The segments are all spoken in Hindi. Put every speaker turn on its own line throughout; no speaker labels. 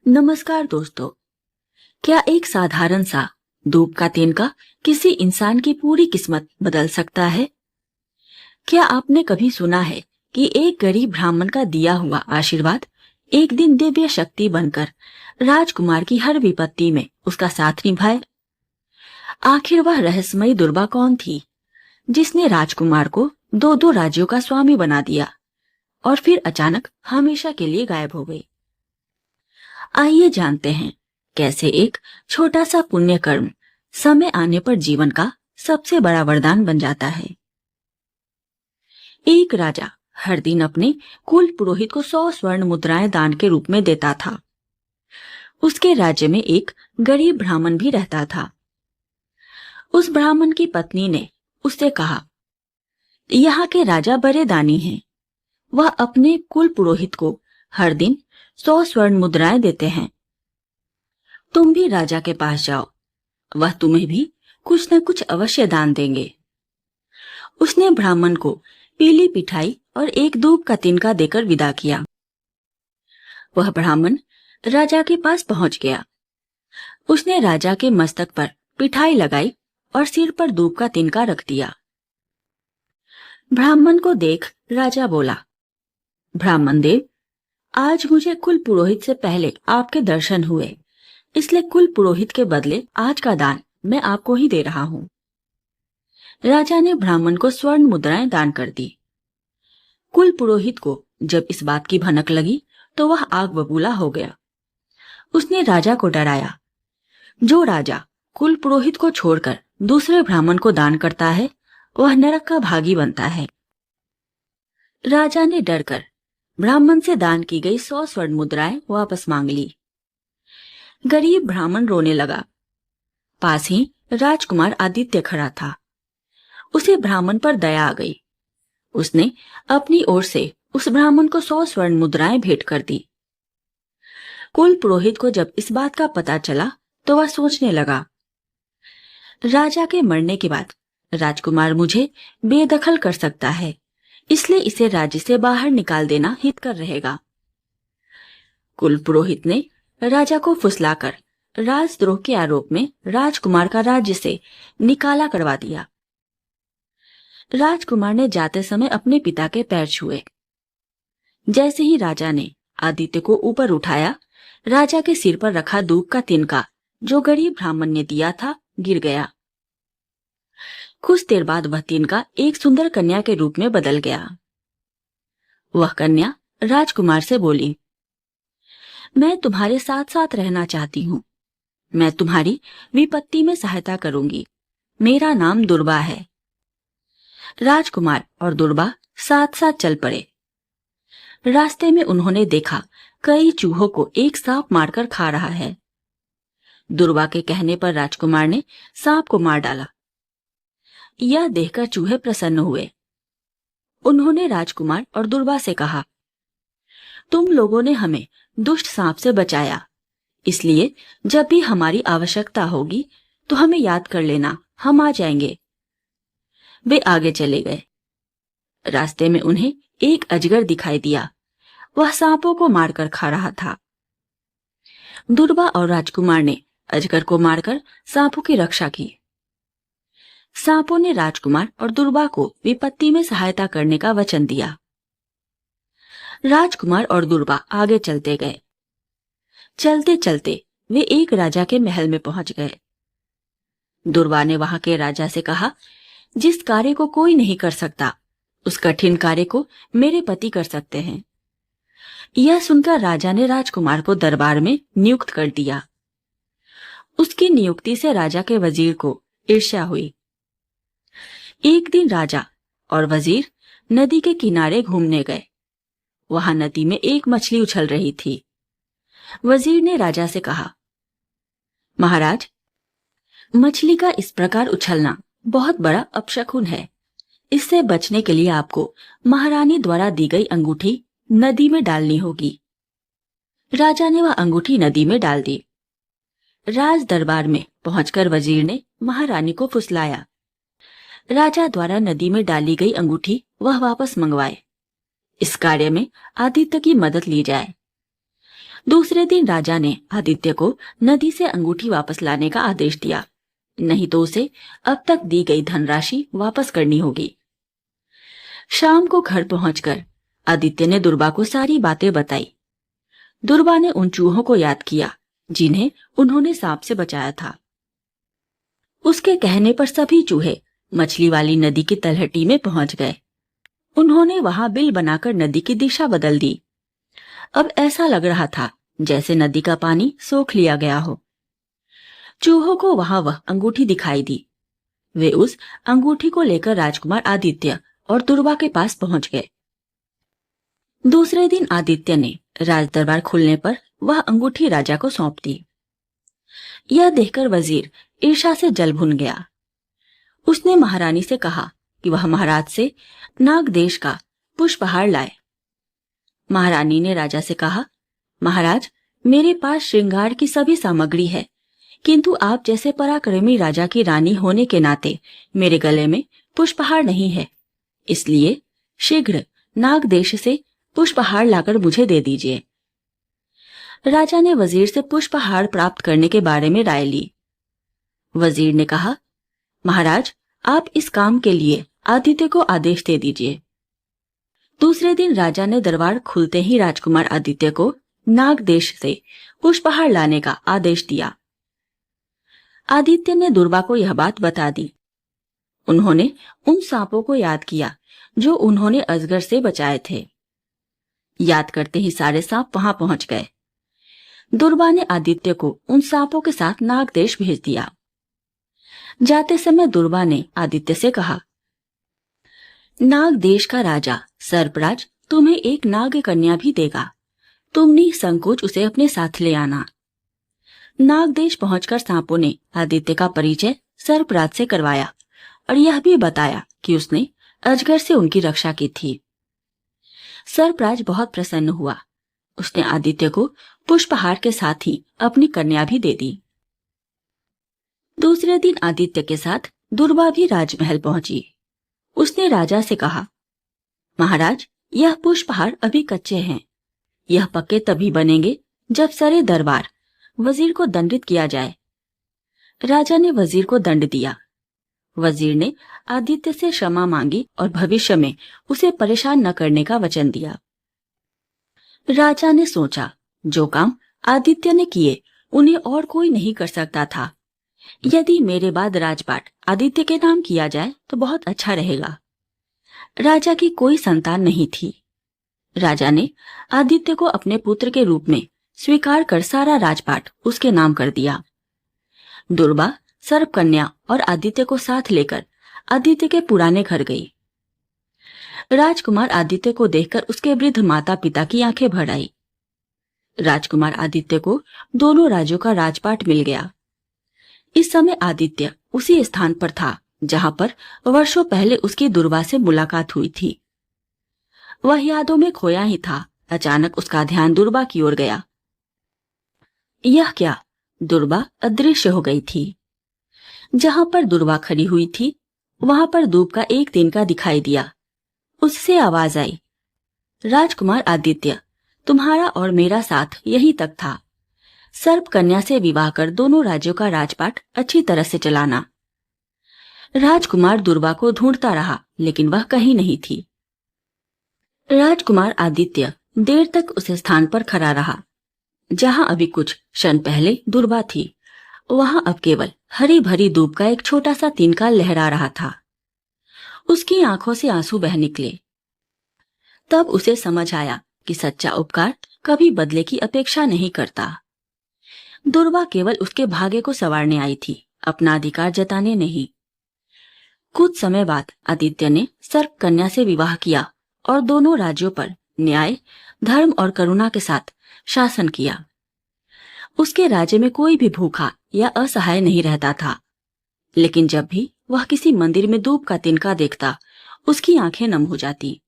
नमस्कार दोस्तों। क्या एक साधारण सा धूप का तिनका किसी इंसान की पूरी किस्मत बदल सकता है? क्या आपने कभी सुना है कि एक गरीब ब्राह्मण का दिया हुआ आशीर्वाद एक दिन दिव्य शक्ति बनकर राजकुमार की हर विपत्ति में उसका साथ निभाए? आखिर वह रहस्यमयी दुर्बा कौन थी जिसने राजकुमार को दो दो राज्यों का स्वामी बना दिया और फिर अचानक हमेशा के लिए गायब हो गई? आइए जानते हैं कैसे एक छोटा सा पुण्य कर्म समय आने पर जीवन का सबसे बड़ा वरदान बन जाता है। एक राजा हर दिन अपने कुल पुरोहित को 100 स्वर्ण मुद्राएं दान के रूप में देता था। उसके राज्य में एक गरीब ब्राह्मण भी रहता था। उस ब्राह्मण की पत्नी ने उससे कहा, यहाँ के राजा बड़े दानी हैं। वह अपने कुल पुरोहित को हर दिन 100 स्वर्ण मुद्राएं देते हैं। तुम भी राजा के पास जाओ, वह तुम्हें भी कुछ न कुछ अवश्य दान देंगे। उसने ब्राह्मण को पीली पिठाई और एक दूब का तिनका देकर विदा किया। वह ब्राह्मण राजा के पास पहुंच गया। उसने राजा के मस्तक पर पिठाई लगाई और सिर पर दूब का तिनका रख दिया। ब्राह्मण को देख राजा बोला, ब्राह्मण देव, आज मुझे कुल पुरोहित से पहले आपके दर्शन हुए, इसलिए कुल पुरोहित के बदले आज का दान मैं आपको ही दे रहा हूँ। राजा ने ब्राह्मण को स्वर्ण मुद्राएं दान कर दी। कुल पुरोहित को जब इस बात की भनक लगी तो वह आग बबूला हो गया। उसने राजा को डराया, जो राजा कुल पुरोहित को छोड़कर दूसरे ब्राह्मण को दान करता है वह नरक का भागी बनता है। राजा ने डरकर ब्राह्मण से दान की गई 100 स्वर्ण मुद्राएं वापस मांग ली। गरीब ब्राह्मण रोने लगा। पास ही राजकुमार आदित्य खड़ा था। उसे ब्राह्मण पर दया आ गई। उसने अपनी ओर से उस ब्राह्मण को 100 स्वर्ण मुद्राएं भेंट कर दी। कुल पुरोहित को जब इस बात का पता चला तो वह सोचने लगा, राजा के मरने के बाद राजकुमार मुझे बेदखल कर सकता है, इसलिए इसे राज्य से बाहर निकाल देना हितकर रहेगा। कुल पुरोहित ने राजा को फुसलाकर राजद्रोह के आरोप में राजकुमार का राज्य से निकाला करवा दिया। राजकुमार ने जाते समय अपने पिता के पैर छुए। जैसे ही राजा ने आदित्य को ऊपर उठाया, राजा के सिर पर रखा दूब का तिनका जो गरीब ब्राह्मण ने दिया था गिर गया। कुछ देर बाद वह तिनका एक सुंदर कन्या के रूप में बदल गया। वह कन्या राजकुमार से बोली, मैं तुम्हारे साथ साथ रहना चाहती हूँ। मैं तुम्हारी विपत्ति में सहायता करूंगी। मेरा नाम दुर्बा है। राजकुमार और दुर्बा साथ साथ चल पड़े। रास्ते में उन्होंने देखा कई चूहों को एक सांप मारकर खा रहा है। दुर्बा के कहने पर राजकुमार ने सांप को मार डाला। यह देखकर चूहे प्रसन्न हुए। उन्होंने राजकुमार और दुर्बा से कहा, तुम लोगों ने हमें दुष्ट सांप से बचाया, इसलिए जब भी हमारी आवश्यकता होगी तो हमें याद कर लेना, हम आ जाएंगे। वे आगे चले गए। रास्ते में उन्हें एक अजगर दिखाई दिया। वह सांपों को मारकर खा रहा था। दुर्बा और राजकुमार ने अजगर को मारकर सांपों की रक्षा की। सांपों ने राजकुमार और दुर्बा को विपत्ति में सहायता करने का वचन दिया। राजकुमार और दुर्बा आगे चलते गए। चलते चलते वे एक राजा के महल में पहुंच गए। दुर्बा ने वहां के राजा से कहा, जिस कार्य को कोई नहीं कर सकता उस कठिन कार्य को मेरे पति कर सकते हैं। यह सुनकर राजा ने राजकुमार को दरबार में नियुक्त कर दिया। उसकी नियुक्ति से राजा के वजीर को ईर्ष्या हुई। एक दिन राजा और वजीर नदी के किनारे घूमने गए। वहां नदी में एक मछली उछल रही थी। वजीर ने राजा से कहा, महाराज, मछली का इस प्रकार उछलना बहुत बड़ा अपशकुन है। इससे बचने के लिए आपको महारानी द्वारा दी गई अंगूठी नदी में डालनी होगी। राजा ने वह अंगूठी नदी में डाल दी। राज दरबार में पहुंचकर वजीर ने महारानी को फुसलाया। राजा द्वारा नदी में डाली गई अंगूठी वह वापस मंगवाए। इस कार्य में आदित्य की मदद ली जाए। दूसरे दिन राजा ने आदित्य को नदी से अंगूठी वापस लाने का आदेश दिया, नहीं तो उसे अब तक दी गई धनराशि वापस करनी होगी। शाम को घर पहुंचकर आदित्य ने दुर्बा को सारी बातें बताई। दुर्बा ने उन चूहों को याद किया जिन्हें उन्होंने सांप से बचाया था। उसके कहने पर सभी चूहे मछली वाली नदी की तलहटी में पहुंच गए। उन्होंने वहां बिल बनाकर नदी की दिशा बदल दी। अब ऐसा लग रहा था जैसे नदी का पानी सोख लिया गया हो। चूहों को वहां वह अंगूठी दिखाई दी। वे उस अंगूठी को लेकर राजकुमार आदित्य और दुर्वा के पास पहुंच गए। दूसरे दिन आदित्य ने राजदरबार खुलने पर वह अंगूठी राजा को सौंप दी। यह देखकर वजीर ईर्ष्या से जल भुन गया। उसने महारानी से कहा कि वह महाराज से नाग देश का पुष्पहार लाए। महारानी ने राजा से कहा, महाराज, मेरे पास श्रृंगार की सभी सामग्री है, किंतु आप जैसे पराक्रमी राजा की रानी होने के नाते मेरे गले में पुष्पहार नहीं है, इसलिए शीघ्र नाग देश से पुष्पहार लाकर मुझे दे दीजिए। राजा ने वजीर से पुष्पहार प्राप्त करने के बारे में राय ली। वजीर ने कहा, महाराज, आप इस काम के लिए आदित्य को आदेश दे दीजिए। दूसरे दिन राजा ने दरबार खुलते ही राजकुमार आदित्य को नाग देश से पुष्पहार लाने का आदेश दिया। आदित्य ने दुर्वा को यह बात बता दी। उन्होंने उन सांपों को याद किया जो उन्होंने अजगर से बचाए थे। याद करते ही सारे सांप वहां पहुंच गए। दुर्वा ने आदित्य को उन सांपों के साथ नाग देश भेज दिया। जाते समय दुर्वा ने आदित्य से कहा, नाग देश का राजा सर्पराज तुम्हें एक नाग कन्या भी देगा, तुम निसंकोच उसे अपने साथ ले आना। नाग देश पहुंचकर सांपों ने आदित्य का परिचय सर्पराज से करवाया और यह भी बताया कि उसने अजगर से उनकी रक्षा की थी। सर्पराज बहुत प्रसन्न हुआ। उसने आदित्य को पुष्पहार के साथ ही अपनी कन्या भी दे दी। दूसरे दिन आदित्य के साथ दुर्वा भी राजमहल पहुंची। उसने राजा से कहा, महाराज, यह पुष्पहार अभी कच्चे हैं। यह पक्के तभी बनेंगे जब सरे दरबार वजीर को दंडित किया जाए। राजा ने वजीर को दंड दिया। वजीर ने आदित्य से क्षमा मांगी और भविष्य में उसे परेशान न करने का वचन दिया। राजा ने सोचा, जो काम आदित्य ने किए उन्हें और कोई नहीं कर सकता था। यदि मेरे बाद राजपाट आदित्य के नाम किया जाए तो बहुत अच्छा रहेगा। राजा की कोई संतान नहीं थी। राजा ने आदित्य को अपने पुत्र के रूप में स्वीकार कर सारा राजपाट उसके नाम कर दिया। दुर्वा सर्पकन्या और आदित्य को साथ लेकर आदित्य के पुराने घर गई। राजकुमार आदित्य को देखकर उसके वृद्ध माता पिता की आंखें भर आई। राजकुमार आदित्य को दोनों राज्यों का राजपाट मिल गया। इस समय आदित्य उसी स्थान पर था जहां पर वर्षों पहले उसकी दुर्वा से मुलाकात हुई थी। वह यादों में खोया ही था। अचानक उसका ध्यान दुर्वा की ओर गया। यह क्या? दुर्वा अदृश्य हो गई थी। जहां पर दुर्वा खड़ी हुई थी वहां पर धूप का एक तिनका दिखाई दिया। उससे आवाज आई, राजकुमार आदित्य, तुम्हारा और मेरा साथ यहीं तक था। सर्प कन्या से विवाह कर दोनों राज्यों का राजपाट अच्छी तरह से चलाना। राजकुमार दुर्वा को ढूंढता रहा लेकिन वह कहीं नहीं थी। राजकुमार आदित्य देर तक उस स्थान पर खड़ा रहा जहां अभी कुछ क्षण पहले दुर्वा थी। वहां अब केवल हरी भरी धूप का एक छोटा सा तिनका लहरा रहा था। उसकी आंखों से आंसू बह निकले। तब उसे समझ आया कि सच्चा उपकार कभी बदले की अपेक्षा नहीं करता। दुर्वा केवल उसके भाग्य को संवारने आई थी, अपना अधिकार जताने नहीं। कुछ समय बाद आदित्य ने सर्प कन्या से विवाह किया और दोनों राज्यों पर न्याय, धर्म और करुणा के साथ शासन किया। उसके राज्य में कोई भी भूखा या असहाय नहीं रहता था। लेकिन जब भी वह किसी मंदिर में धूप का तिनका देखता, उसकी आंखें नम हो जाती।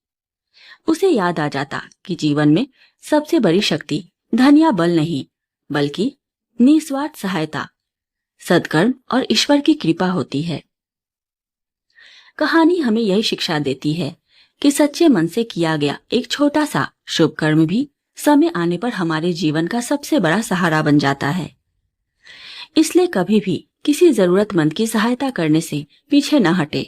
उसे याद आ जाता कि जीवन में सबसे बड़ी शक्ति धन या बल नहीं, बल्कि निस्वार्थ सहायता, सद्कर्म और ईश्वर की कृपा होती है। कहानी हमें यही शिक्षा देती है कि सच्चे मन से किया गया एक छोटा सा शुभ कर्म भी समय आने पर हमारे जीवन का सबसे बड़ा सहारा बन जाता है। इसलिए कभी भी किसी जरूरतमंद की सहायता करने से पीछे न हटे,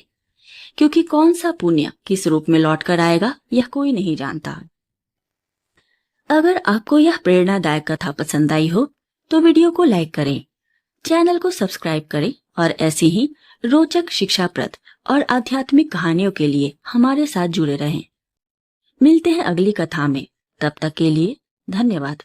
क्योंकि कौन सा पुण्य किस रूप में लौट कर आएगा यह कोई नहीं जानता। अगर आपको यह प्रेरणादायक कथा पसंद आई हो तो वीडियो को लाइक करें, चैनल को सब्सक्राइब करें और ऐसी ही रोचक शिक्षाप्रद और आध्यात्मिक कहानियों के लिए हमारे साथ जुड़े रहें। मिलते हैं अगली कथा में, तब तक के लिए धन्यवाद।